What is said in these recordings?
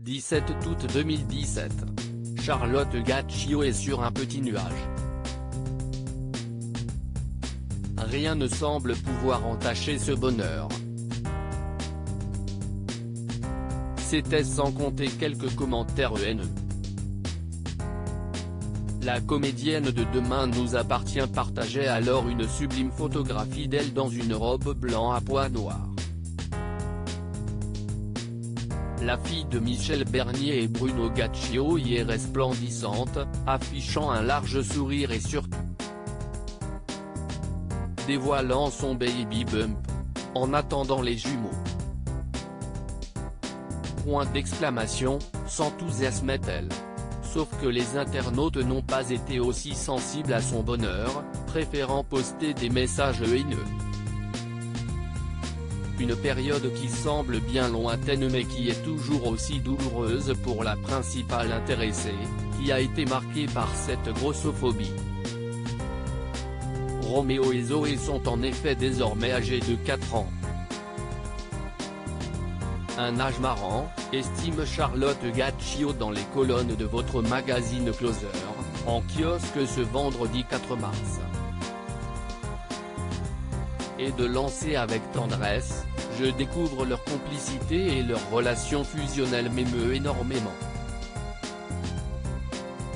17 août 2017. Charlotte Gaccio est sur un petit nuage. Rien ne semble pouvoir entacher ce bonheur. C'était sans compter quelques commentaires haineux. La comédienne de Demain nous appartient partageait alors une sublime photographie d'elle dans une robe blanc à pois noirs. La fille de Michel Bernier et Bruno Gaccio y est resplendissante, affichant un large sourire et surtout dévoilant son baby bump. En attendant les jumeaux. Point d'exclamation, s'enthousiasmait-elle. Sauf que les internautes n'ont pas été aussi sensibles à son bonheur, préférant poster des messages haineux. Une période qui semble bien lointaine mais qui est toujours aussi douloureuse pour la principale intéressée, qui a été marquée par cette grossophobie. Roméo et Zoé sont en effet désormais âgés de 4 ans. Un âge marrant, estime Charlotte Gaccio dans les colonnes de votre magazine Closer, en kiosque ce vendredi 4 mars. Et de lancer avec tendresse, je découvre leur complicité et leur relation fusionnelle m'émeut énormément.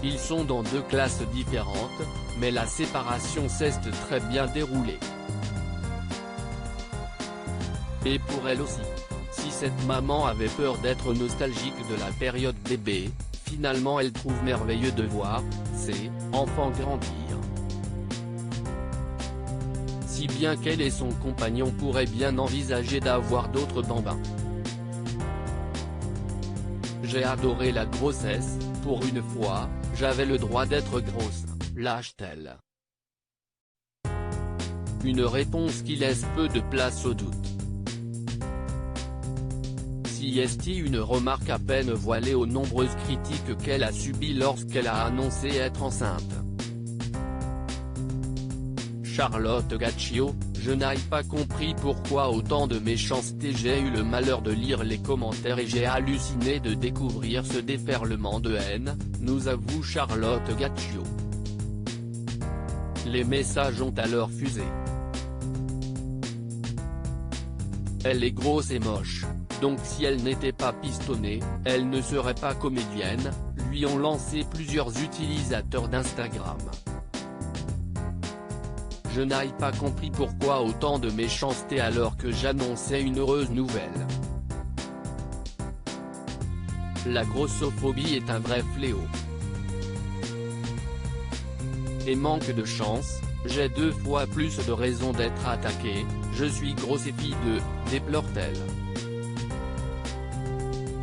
Ils sont dans deux classes différentes, mais la séparation s'est très bien déroulée. Et pour elle aussi. Si cette maman avait peur d'être nostalgique de la période bébé, finalement elle trouve merveilleux de voir ses enfants grandir. Si bien qu'elle et son compagnon pourraient bien envisager d'avoir d'autres bambins. J'ai adoré la grossesse, pour une fois, j'avais le droit d'être grosse, lâche-t-elle. Une réponse qui laisse peu de place au doute. Si est une remarque à peine voilée aux nombreuses critiques qu'elle a subies lorsqu'elle a annoncé être enceinte. Charlotte Gaccio, je n'ai pas compris pourquoi autant de méchanceté. J'ai eu le malheur de lire les commentaires et j'ai halluciné de découvrir ce déferlement de haine, nous avoue Charlotte Gaccio. Les messages ont alors fusé. Elle est grosse et moche. Donc si elle n'était pas pistonnée, elle ne serait pas comédienne, lui ont lancé plusieurs utilisateurs d'Instagram. Je n'ai pas compris pourquoi autant de méchanceté alors que j'annonçais une heureuse nouvelle. La grossophobie est un vrai fléau. Et manque de chance, j'ai 2 fois plus de raisons d'être attaquée, je suis grosse et fille de, déplore-t-elle.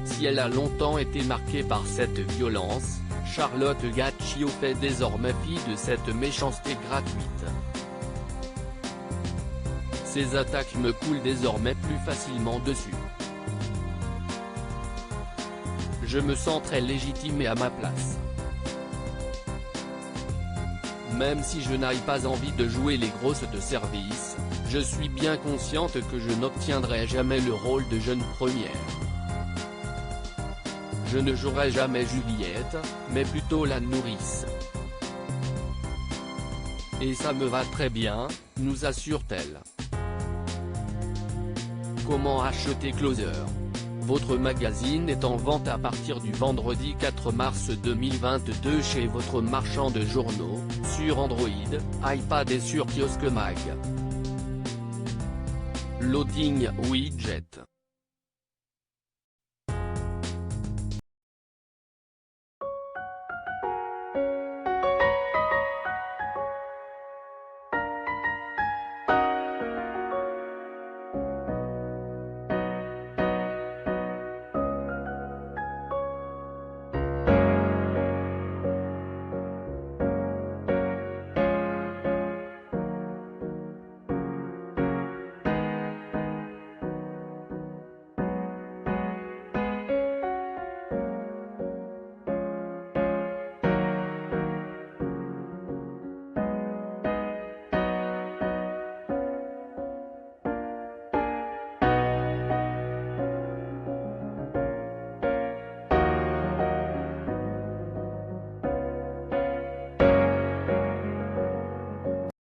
Si elle a longtemps été marquée par cette violence, Charlotte Gaccio fait désormais fi de cette méchanceté gratuite. Ces attaques me coulent désormais plus facilement dessus. Je me sens très légitime et à ma place. Même si je n'ai pas envie de jouer les grosses de service, je suis bien consciente que je n'obtiendrai jamais le rôle de jeune première. Je ne jouerai jamais Juliette, mais plutôt la nourrice. Et ça me va très bien, nous assure-t-elle. Comment acheter Closer? Votre magazine est en vente à partir du vendredi 4 mars 2022 chez votre marchand de journaux, sur Android, iPad et sur Kiosque Mag. Loading Widget.